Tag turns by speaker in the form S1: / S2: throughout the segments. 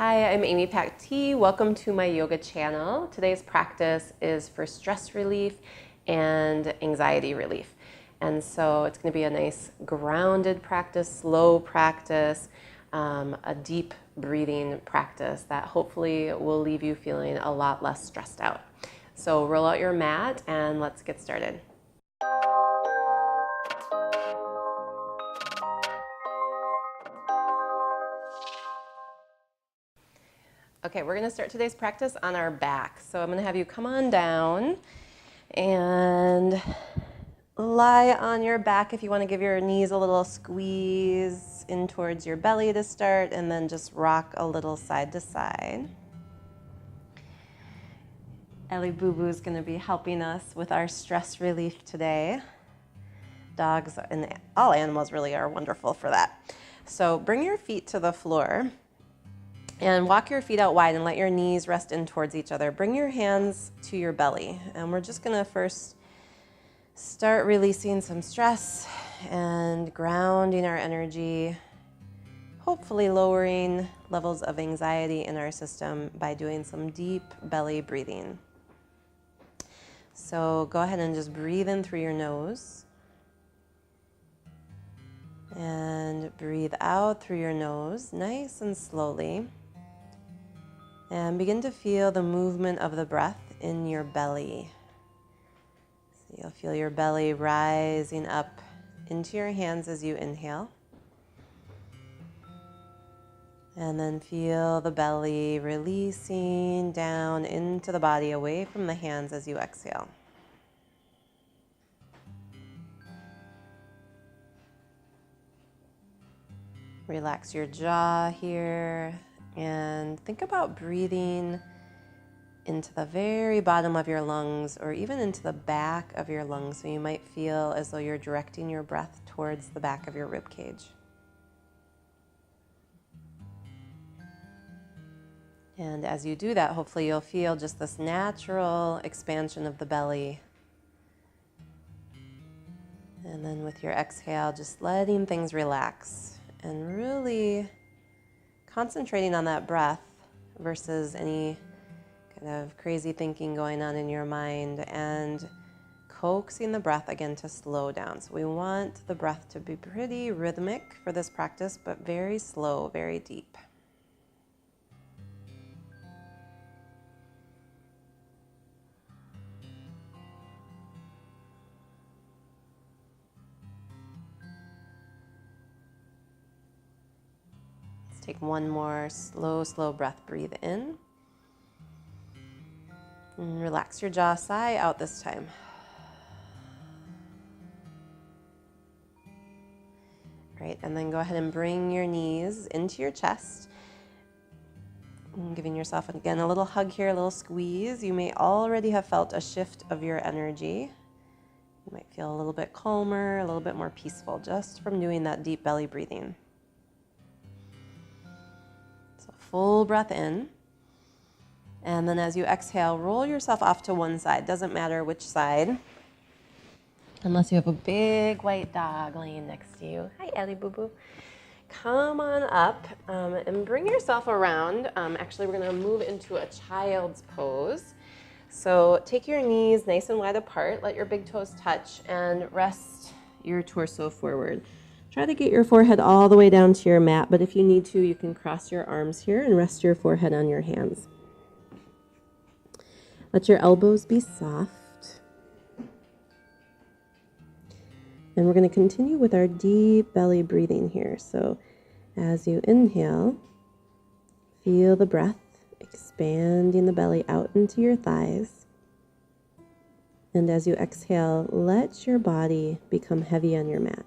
S1: Hi, I'm Amy Patee. Welcome to my yoga channel. Today's practice is for stress relief and anxiety relief. And so it's going to be a nice grounded practice, slow practice, a deep breathing practice that hopefully will leave you feeling a lot less stressed out. So roll out your mat and let's get started. Okay, we're going to start today's practice on our back. So I'm going to have you come on down and lie on your back if you want to give your knees a little squeeze in towards your belly to start, and then just rock a little side to side. Ellie Boo Boo is going to be helping us with our stress relief today. Dogs and all animals really are wonderful for that. So bring your feet to the floor. And walk your feet out wide and let your knees rest in towards each other. Bring your hands to your belly. And we're just going to first start releasing some stress and grounding our energy, hopefully lowering levels of anxiety in our system by doing some deep belly breathing. So go ahead and just breathe in through your nose. And breathe out through your nose, nice and slowly. And begin to feel the movement of the breath in your belly. So you'll feel your belly rising up into your hands as you inhale. And then feel the belly releasing down into the body away from the hands as you exhale. Relax your jaw here. And think about breathing into the very bottom of your lungs or even into the back of your lungs. So you might feel as though you're directing your breath towards the back of your rib cage. And as you do that, hopefully you'll feel just this natural expansion of the belly. And then with your exhale, just letting things relax and really concentrating on that breath versus any kind of crazy thinking going on in your mind, and coaxing the breath again to slow down. So we want the breath to be pretty rhythmic for this practice, but very slow, very deep. Take one more slow breath. Breathe in. And relax your jaw, sigh out this time. Great, and then go ahead and bring your knees into your chest. And giving yourself, again, a little hug here, a little squeeze. You may already have felt a shift of your energy. You might feel a little bit calmer, a little bit more peaceful just from doing that deep belly breathing. Full breath in, and then as you exhale, roll yourself off to one side. Doesn't matter which side, unless you have a big white dog laying next to you. Hi, Ellie Boo Boo. Come on up and bring yourself around. Actually, we're going to move into a child's pose. So take your knees nice and wide apart, let your big toes touch, and rest your torso forward. Try to get your forehead all the way down to your mat, but if you need to, you can cross your arms here and rest your forehead on your hands. Let your elbows be soft. And we're going to continue with our deep belly breathing here. So as you inhale, feel the breath expanding the belly out into your thighs. And as you exhale, let your body become heavy on your mat.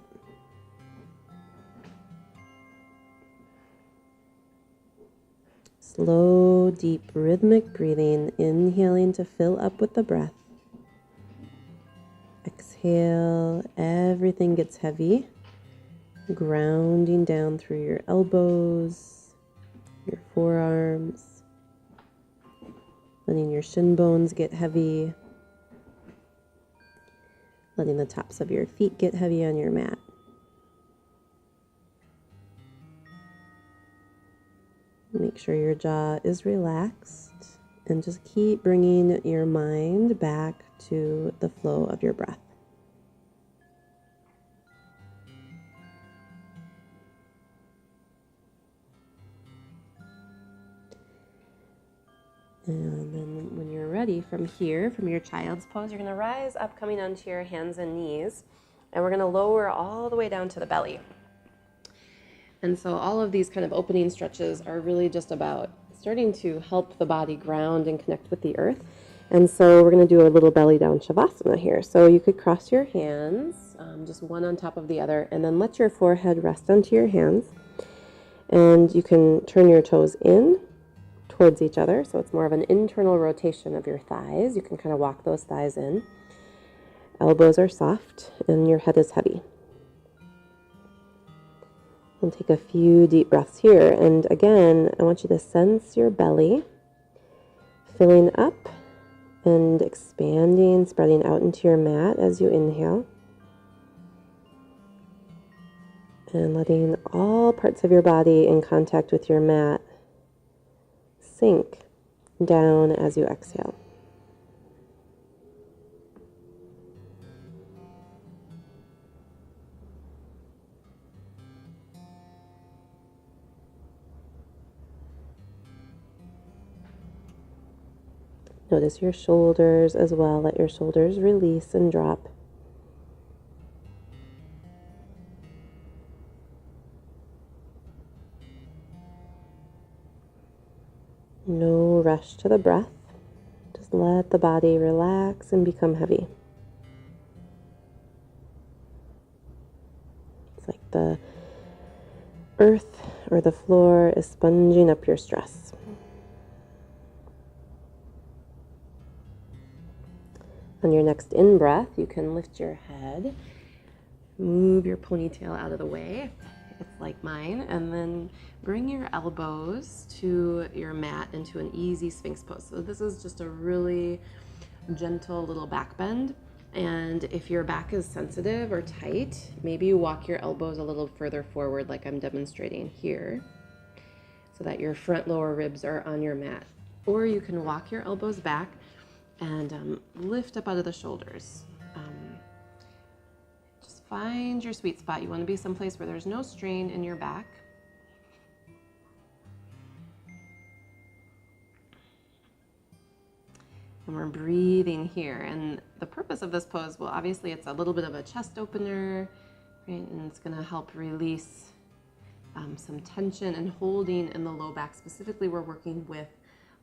S1: Slow, deep, rhythmic breathing, inhaling to fill up with the breath. Exhale, everything gets heavy, grounding down through your elbows, your forearms, letting your shin bones get heavy, letting the tops of your feet get heavy on your mat. Make sure your jaw is relaxed and just keep bringing your mind back to the flow of your breath. And then when you're ready from here, from your child's pose, you're going to rise up, coming onto your hands and knees, and we're going to lower all the way down to the belly. And so all of these kind of opening stretches are really just about starting to help the body ground and connect with the earth. And so we're going to do a little belly down shavasana here. So you could cross your hands, just one on top of the other, and then let your forehead rest onto your hands. And you can turn your toes in towards each other, so it's more of an internal rotation of your thighs. You can kind of walk those thighs in. Elbows are soft and your head is heavy. And take a few deep breaths here. And again, I want you to sense your belly filling up and expanding, spreading out into your mat as you inhale. And letting all parts of your body in contact with your mat sink down as you exhale. Notice your shoulders as well. Let your shoulders release and drop. No rush to the breath. Just let the body relax and become heavy. It's like the earth or the floor is sponging up your stress. On your next in-breath, you can lift your head, move your ponytail out of the way. It's like mine, and then bring your elbows to your mat into an easy Sphinx pose. So this is just a really gentle little back bend, and if your back is sensitive or tight, maybe you walk your elbows a little further forward like I'm demonstrating here, so that your front lower ribs are on your mat. Or you can walk your elbows back and lift up out of the shoulders. Find your sweet spot. You want to be someplace where there's no strain in your back. And we're breathing here. And the purpose of this pose, well, obviously it's a little bit of a chest opener, right? And it's going to help release some tension and holding in the low back. Specifically, we're working with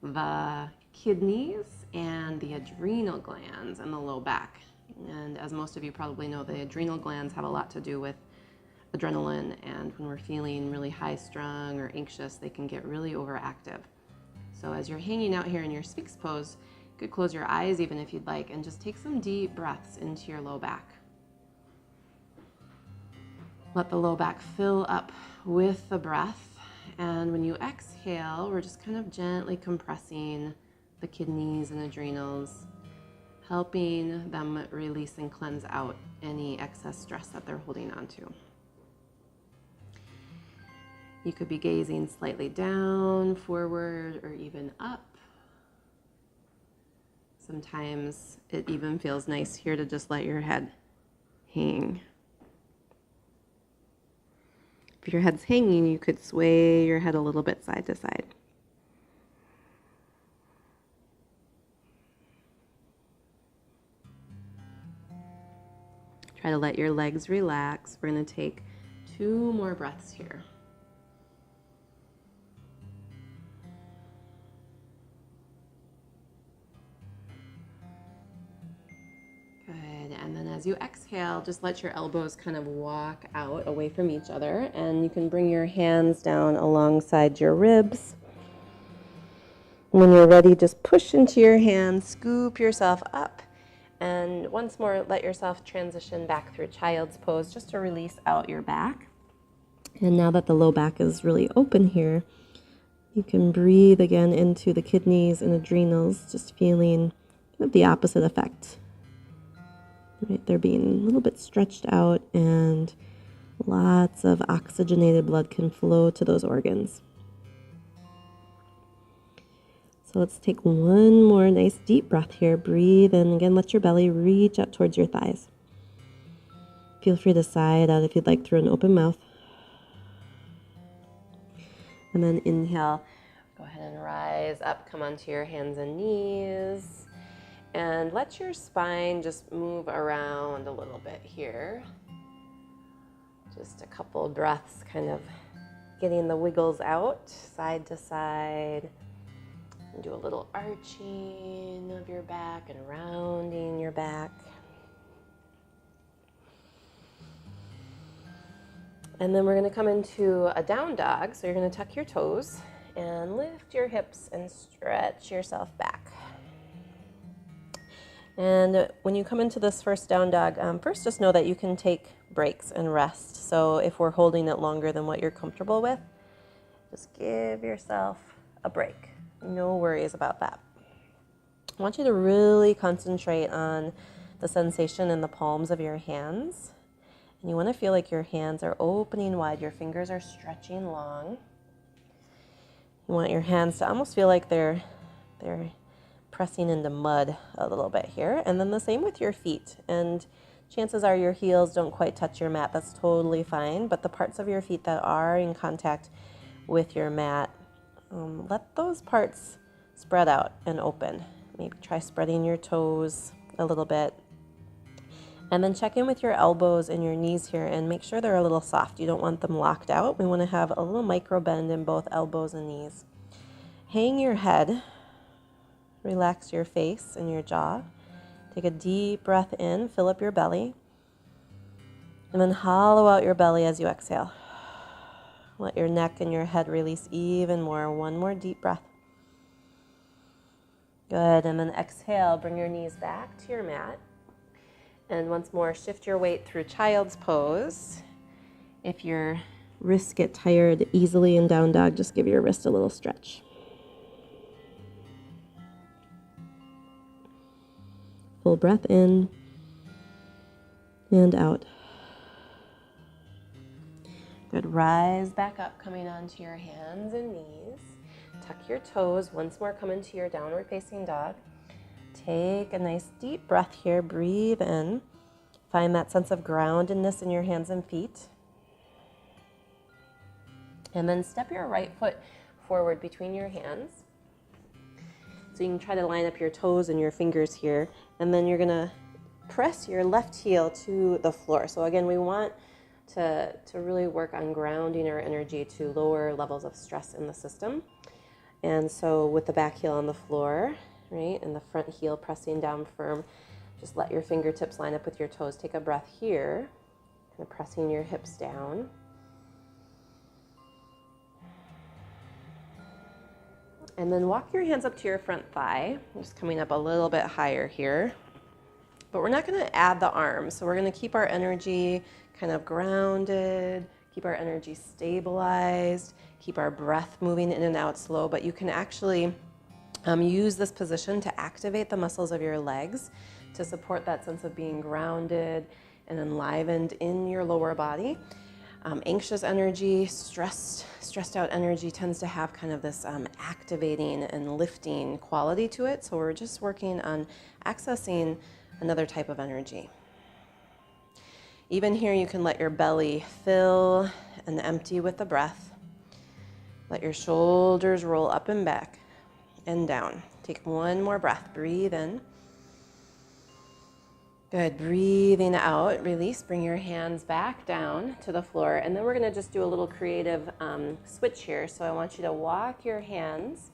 S1: the kidneys and the adrenal glands in the low back. And as most of you probably know, the adrenal glands have a lot to do with adrenaline, and when we're feeling really high-strung or anxious, they can get really overactive. So as you're hanging out here in your Sphinx pose, you could close your eyes even if you'd like, and just take some deep breaths into your low back. Let the low back fill up with the breath, and when you exhale, we're just kind of gently compressing the kidneys and adrenals, helping them release and cleanse out any excess stress that they're holding on to. You could be gazing slightly down, forward, or even up. Sometimes it even feels nice here to just let your head hang. If your head's hanging, you could sway your head a little bit side to side. Try to let your legs relax. We're going to take 2 more breaths here. Good. And then as you exhale, just let your elbows kind of walk out away from each other. And you can bring your hands down alongside your ribs. When you're ready, just push into your hands, scoop yourself up. And once more, let yourself transition back through child's pose just to release out your back. And now that the low back is really open here, you can breathe again into the kidneys and adrenals, just feeling kind of the opposite effect. Right, they're being a little bit stretched out, and lots of oxygenated blood can flow to those organs. So let's take one more nice deep breath here. Breathe in. Again, let your belly reach out towards your thighs. Feel free to sigh it out if you'd like through an open mouth. And then inhale. Go ahead and rise up. Come onto your hands and knees. And let your spine just move around a little bit here. Just a couple breaths, kind of getting the wiggles out, side to side. And do a little arching of your back and rounding your back. And then we're going to come into a down dog. So you're going to tuck your toes and lift your hips and stretch yourself back. And when you come into this first down dog, first just know that you can take breaks and rest. So if we're holding it longer than what you're comfortable with, just give yourself a break. No worries about that. I want you to really concentrate on the sensation in the palms of your hands. And you want to feel like your hands are opening wide, your fingers are stretching long. You want your hands to almost feel like they're pressing into mud a little bit here. And then the same with your feet. And chances are your heels don't quite touch your mat. That's totally fine. But the parts of your feet that are in contact with your mat, let those parts spread out and open. Maybe try spreading your toes a little bit. And then check in with your elbows and your knees here and make sure they're a little soft. You don't want them locked out. We want to have a little micro bend in both elbows and knees. Hang your head. Relax your face and your jaw. Take a deep breath in, fill up your belly. And then hollow out your belly as you exhale. Let your neck and your head release even more. One more deep breath. Good. And then exhale, bring your knees back to your mat. And once more, shift your weight through child's pose. If your wrists get tired easily in down dog, just give your wrist a little stretch. Full breath in and out. Good. Rise back up, coming onto your hands and knees. Tuck your toes. Once more, come into your downward facing dog. Take a nice deep breath here. Breathe in. Find that sense of groundedness in your hands and feet. And then step your right foot forward between your hands. So you can try to line up your toes and your fingers here. And then you're going to press your left heel to the floor. So again, we want to really work on grounding our energy to lower levels of stress in the system. And so with the back heel on the floor, right, and the front heel pressing down firm, just let your fingertips line up with your toes. Take a breath here, kind of pressing your hips down. And then walk your hands up to your front thigh, just coming up a little bit higher here. But we're not going to add the arms, so we're going to keep our energy kind of grounded, keep our energy stabilized, keep our breath moving in and out slow. But you can actually use this position to activate the muscles of your legs to support that sense of being grounded and enlivened in your lower body. Anxious energy, stressed out energy tends to have kind of this activating and lifting quality to it. So we're just working on accessing another type of energy. Even here, you can let your belly fill and empty with the breath. Let your shoulders roll up and back and down. Take one more breath. Breathe in. Good. Breathing out, release. Bring your hands back down to the floor. And then we're going to just do a little creative switch here. So I want you to walk your hands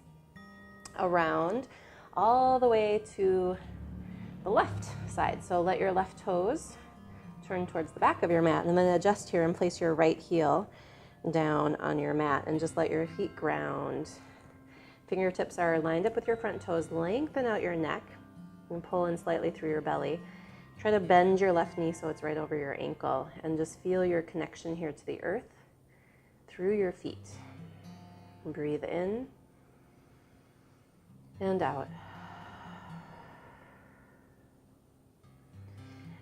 S1: around all the way to the left side. So let your left toes turn towards the back of your mat. And then adjust here and place your right heel down on your mat. And just let your feet ground. Fingertips are lined up with your front toes. Lengthen out your neck and pull in slightly through your belly. Try to bend your left knee so it's right over your ankle, and just feel your connection here to the earth through your feet. Breathe in and out.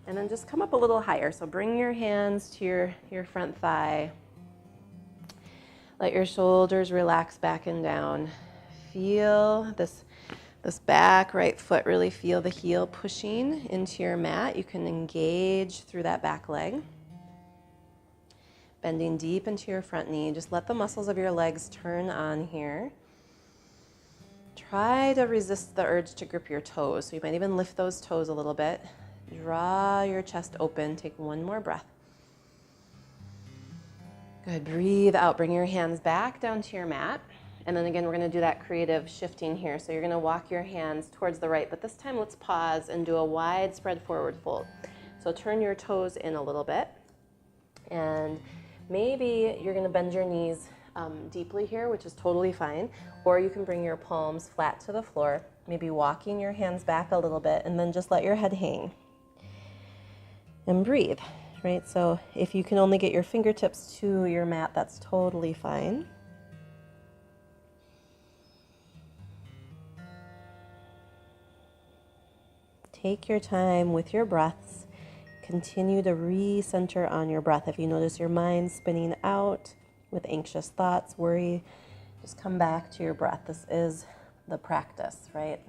S1: And then just come up a little higher. So bring your hands to your front thigh. Let your shoulders relax back and down. feel this back right foot, really feel the heel pushing into your mat. You can engage through that back leg. Bending deep into your front knee. Just let the muscles of your legs turn on here. Try to resist the urge to grip your toes. So you might even lift those toes a little bit. Draw your chest open. Take one more breath. Good. Breathe out. Bring your hands back down to your mat. And then again, we're going to do that creative shifting here. So you're going to walk your hands towards the right, but this time let's pause and do a wide spread forward fold. So turn your toes in a little bit. And maybe you're going to bend your knees deeply here, which is totally fine. Or you can bring your palms flat to the floor, maybe walking your hands back a little bit, and then just let your head hang. And breathe, right? So if you can only get your fingertips to your mat, that's totally fine. Take your time with your breaths. Continue to recenter on your breath. If you notice your mind spinning out with anxious thoughts, worry, just come back to your breath. This is the practice, right?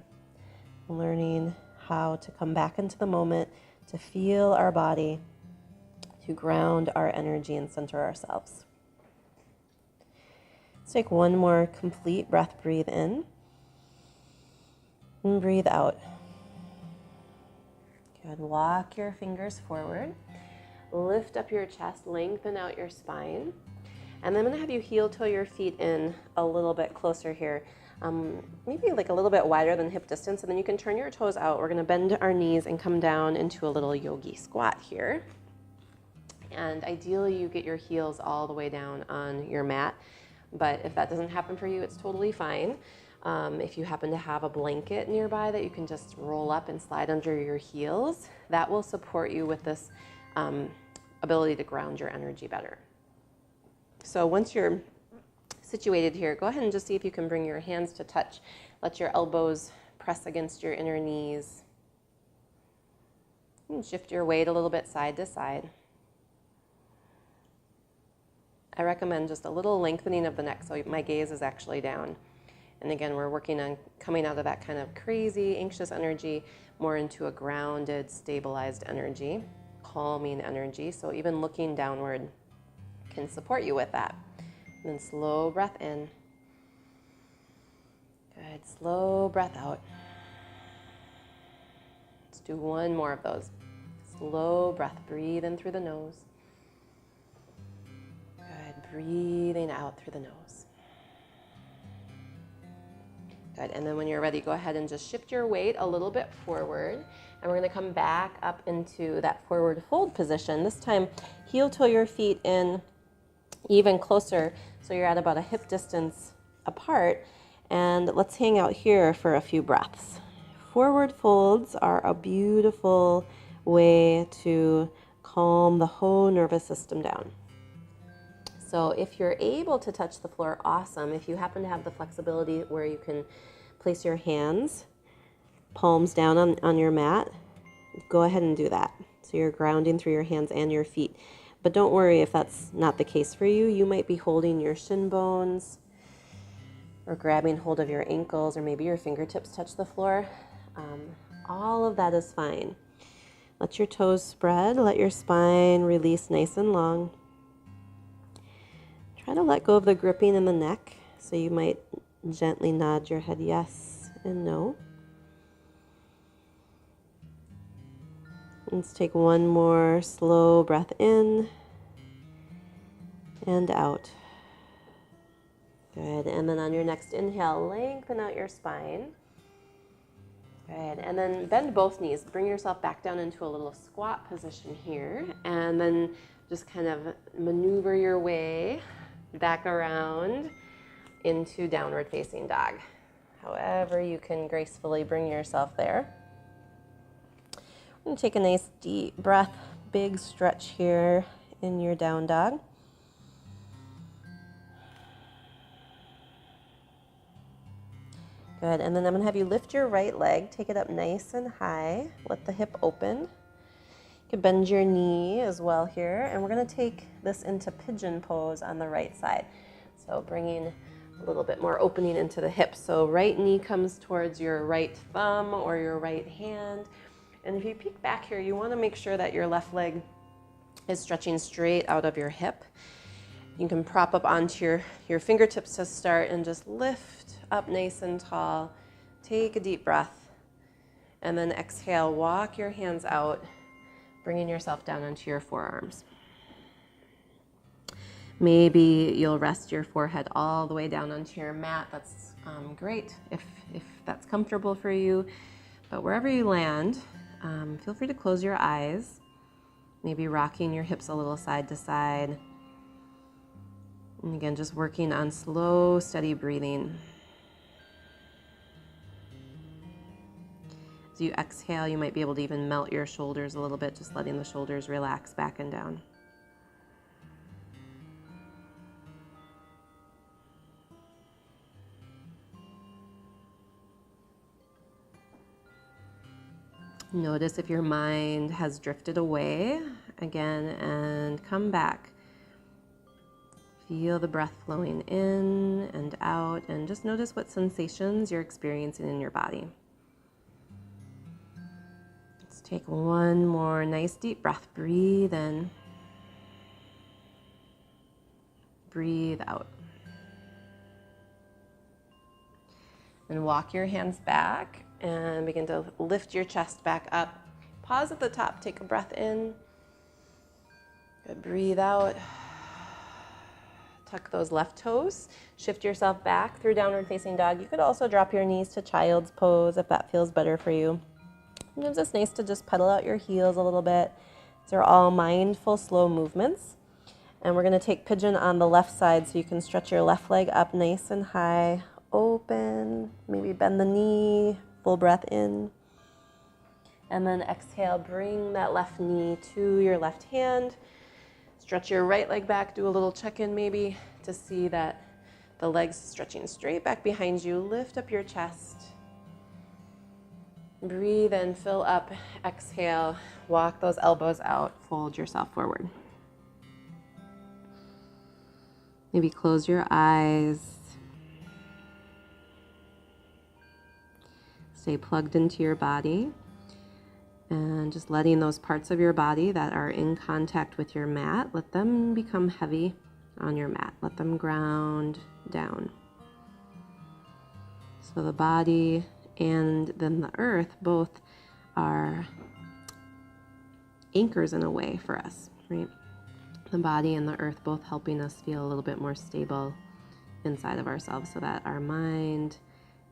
S1: Learning how to come back into the moment, to feel our body, to ground our energy and center ourselves. Let's take one more complete breath. Breathe in and breathe out. Good. Walk your fingers forward. Lift up your chest, lengthen out your spine. And then I'm going to have you heel toe your feet in a little bit closer here. Maybe like a little bit wider than hip distance. And then you can turn your toes out. We're going to bend our knees and come down into a little yogi squat here. And ideally you get your heels all the way down on your mat. But if that doesn't happen for you, it's totally fine. If you happen to have a blanket nearby that you can just roll up and slide under your heels, that will support you with this ability to ground your energy better. So once you're situated here, go ahead and just see if you can bring your hands to touch. Let your elbows press against your inner knees. And shift your weight a little bit side to side. I recommend just a little lengthening of the neck, so my gaze is actually down. And again, we're working on coming out of that kind of crazy, anxious energy more into a grounded, stabilized energy, calming energy. So even looking downward can support you with that. And then slow breath in. Good. Slow breath out. Let's do one more of those. Slow breath. Breathe in through the nose. Good. Breathing out through the nose. Good. And then when you're ready, go ahead and just shift your weight a little bit forward. And we're going to come back up into that forward fold position. This time, heel toe your feet in even closer, so you're at about a hip distance apart. And let's hang out here for a few breaths. Forward folds are a beautiful way to calm the whole nervous system down. So if you're able to touch the floor, awesome. If you happen to have the flexibility where you can place your hands, palms down on your mat, go ahead and do that. So you're grounding through your hands and your feet. But don't worry if that's not the case for you. You might be holding your shin bones or grabbing hold of your ankles, or maybe your fingertips touch the floor. All of that is fine. Let your toes spread. Let your spine release nice and long. Try to let go of the gripping in the neck, so you might gently nod your head yes and no. Let's take one more slow breath in and out. Good. And then on your next inhale, lengthen out your spine. Good. And then bend both knees. Bring yourself back down into a little squat position here. And then just kind of maneuver your way back around into downward facing dog. However you can gracefully bring yourself there. I'm going to take a nice deep breath, big stretch here in your down dog. Good, and then I'm going to have you lift your right leg, take it up nice and high, let the hip open. You can bend your knee as well here, and we're going to take this into pigeon pose on the right side. So bringing a little bit more opening into the hips. So right knee comes towards your right thumb or your right hand. And if you peek back here, you want to make sure that your left leg is stretching straight out of your hip. You can prop up onto your fingertips to start and just lift up nice and tall. Take a deep breath. And then exhale, walk your hands out, bringing yourself down onto your forearms. Maybe you'll rest your forehead all the way down onto your mat. That's great if that's comfortable for you. But wherever you land, feel free to close your eyes, maybe rocking your hips a little side to side. And again, just working on slow, steady breathing. As you exhale, you might be able to even melt your shoulders a little bit, just letting the shoulders relax back and down. Notice if your mind has drifted away again and come back. Feel the breath flowing in and out, and just notice what sensations you're experiencing in your body. Let's take one more nice deep breath. Breathe in. Breathe out. And walk your hands back and begin to lift your chest back up. Pause at the top, take a breath in. Good, breathe out. Tuck those left toes. Shift yourself back through downward facing dog. You could also drop your knees to child's pose if that feels better for you. Sometimes it's nice to just pedal out your heels a little bit. These are all mindful, slow movements. And we're gonna take pigeon on the left side so you can stretch your left leg up nice and high. Open, maybe bend the knee, full breath in. And then exhale, bring that left knee to your left hand. Stretch your right leg back, do a little check-in maybe to see that the leg's stretching straight back behind you. Lift up your chest. Breathe in, fill up, exhale, walk those elbows out, fold yourself forward. Maybe close your eyes. Stay plugged into your body and just letting those parts of your body that are in contact with your mat, let them become heavy on your mat. Let them ground down. So the body and then the earth both are anchors in a way for us, right? The body and the earth both helping us feel a little bit more stable inside of ourselves so that our mind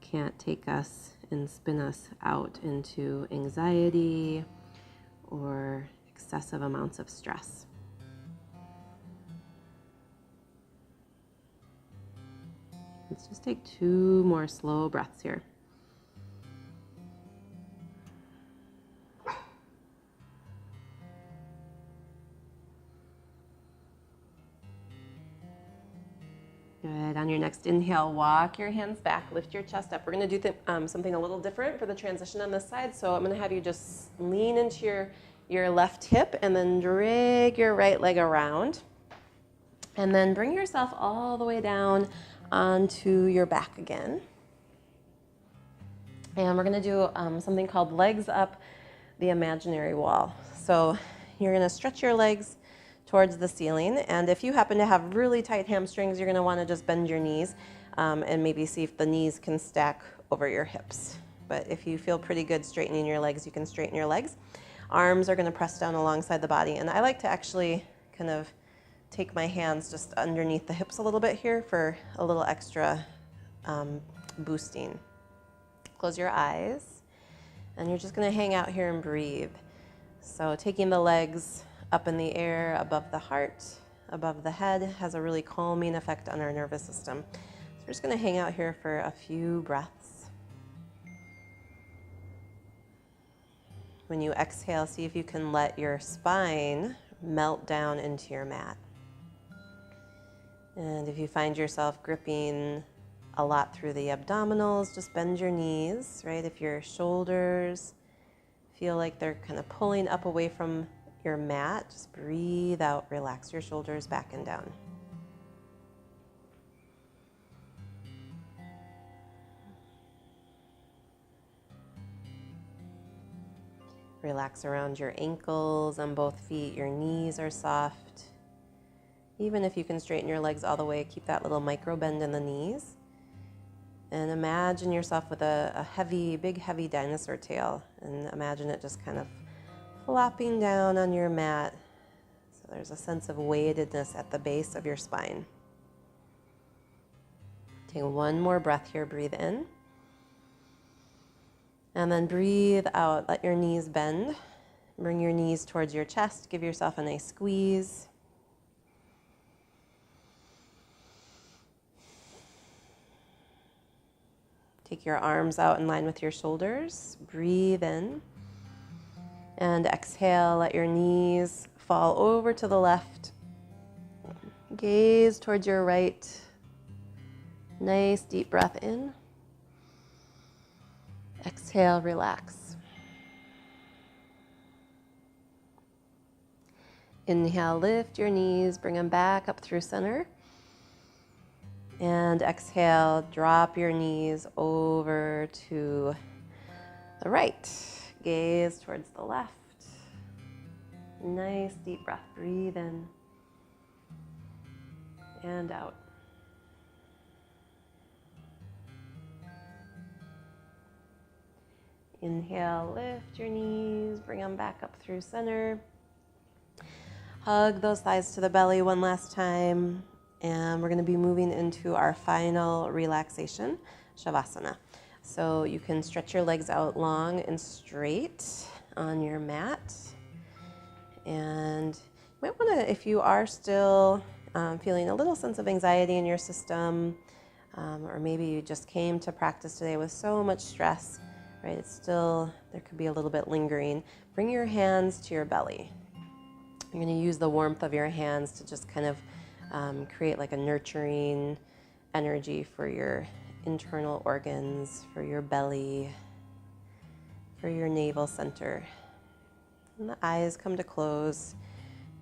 S1: can't take us and spin us out into anxiety or excessive amounts of stress. Let's just take 2 more slow breaths here. Good. On your next inhale, walk your hands back, lift your chest up. We're going to do something a little different for the transition on this side. So I'm going to have you just lean into your left hip and then drag your right leg around. And then bring yourself all the way down onto your back again. And we're going to do something called legs up the imaginary wall. So you're going to stretch your legs towards the ceiling, and if you happen to have really tight hamstrings, you're going to want to just bend your knees and maybe see if the knees can stack over your hips. But if you feel pretty good straightening your legs, you can straighten your legs. Arms are going to press down alongside the body, and I like to actually kind of take my hands just underneath the hips a little bit here for a little extra boosting. Close your eyes, and you're just going to hang out here and breathe. So taking the legs up in the air, above the heart, above the head, has a really calming effect on our nervous system. So we're just going to hang out here for a few breaths. When you exhale, see if you can let your spine melt down into your mat. And if you find yourself gripping a lot through the abdominals, just bend your knees, right? If your shoulders feel like they're kind of pulling up away from your mat, just breathe out, relax your shoulders back and down. Relax around your ankles on both feet. Your knees are soft. Even if you can straighten your legs all the way, keep that little micro bend in the knees. And imagine yourself with a heavy, big, heavy dinosaur tail. And imagine it just kind of flopping down on your mat. So there's a sense of weightedness at the base of your spine. Take one more breath here. Breathe in. And then breathe out. Let your knees bend. Bring your knees towards your chest. Give yourself a nice squeeze. Take your arms out in line with your shoulders. Breathe in. And exhale. Let your knees fall over to the left. Gaze towards your right. Nice deep breath in. Exhale, relax. Inhale, lift your knees, bring them back up through center. And exhale, drop your knees over to the right. Gaze towards the left. Nice deep breath. Breathe in and out. Inhale, lift your knees, bring them back up through center. Hug those thighs to the belly one last time. And we're going to be moving into our final relaxation, shavasana. So you can stretch your legs out long and straight on your mat. And you might want to, if you are still feeling a little sense of anxiety in your system, or maybe you just came to practice today with so much stress, right? It's still, there could be a little bit lingering. Bring your hands to your belly. You're going to use the warmth of your hands to just kind of create like a nurturing energy for your internal organs, for your belly, for your navel center. And the eyes come to close.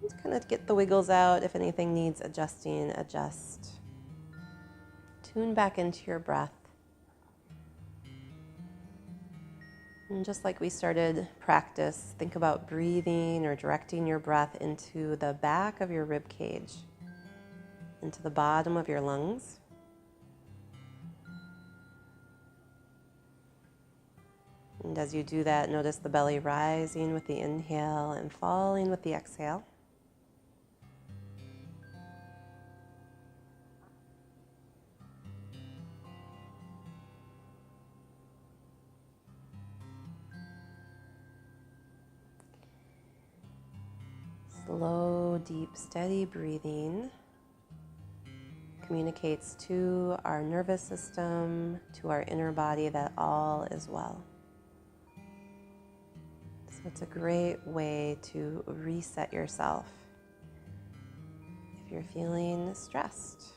S1: Just kind of get the wiggles out. If anything needs adjusting, adjust. Tune back into your breath. And just like we started practice, think about breathing or directing your breath into the back of your rib cage, into the bottom of your lungs. And as you do that, notice the belly rising with the inhale and falling with the exhale. Slow, deep, steady breathing communicates to our nervous system, to our inner body, that all is well. So it's a great way to reset yourself if you're feeling stressed.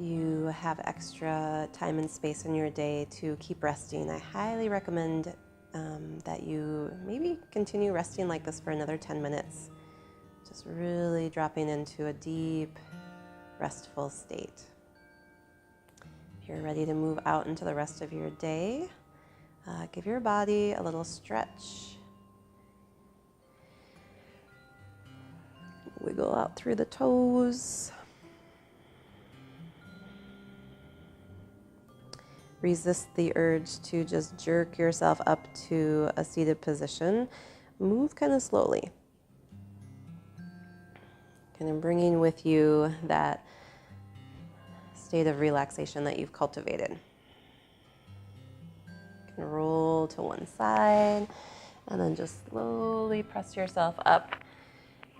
S1: If you have extra time and space in your day to keep resting, I highly recommend that you maybe continue resting like this for another 10 minutes. Just really dropping into a deep, restful state. If you're ready to move out into the rest of your day, give your body a little stretch. Wiggle out through the toes. Resist the urge to just jerk yourself up to a seated position. Move kind of slowly. Kind of bringing with you that state of relaxation that you've cultivated. You can roll to one side and then just slowly press yourself up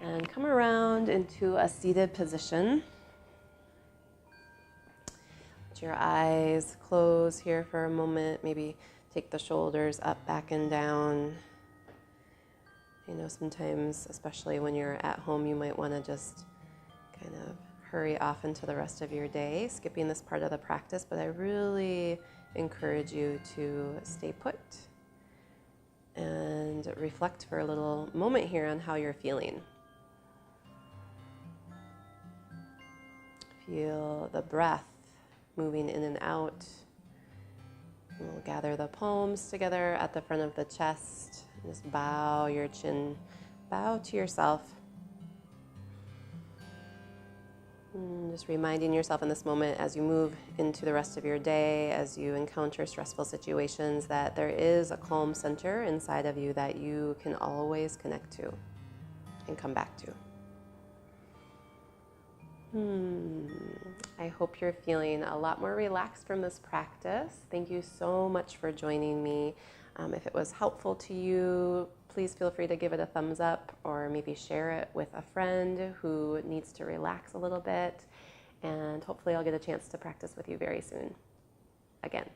S1: and come around into a seated position. Your eyes close here for a moment, maybe Take the shoulders up, back, and down. You know, sometimes, especially when you're at home, you might want to just kind of hurry off into the rest of your day, skipping this part of the practice, but I really encourage you to stay put and reflect for a little moment here on how you're feeling. Feel the breath moving in and out. We'll gather the palms together at the front of the chest. Just bow your chin, bow to yourself. And just reminding yourself in this moment as you move into the rest of your day, as you encounter stressful situations, that there is a calm center inside of you that you can always connect to and come back to. I hope you're feeling a lot more relaxed from this practice. Thank you so much for joining me. If it was helpful to you, please feel free to give it a thumbs up or maybe share it with a friend who needs to relax a little bit. And hopefully I'll get a chance to practice with you very soon. Again,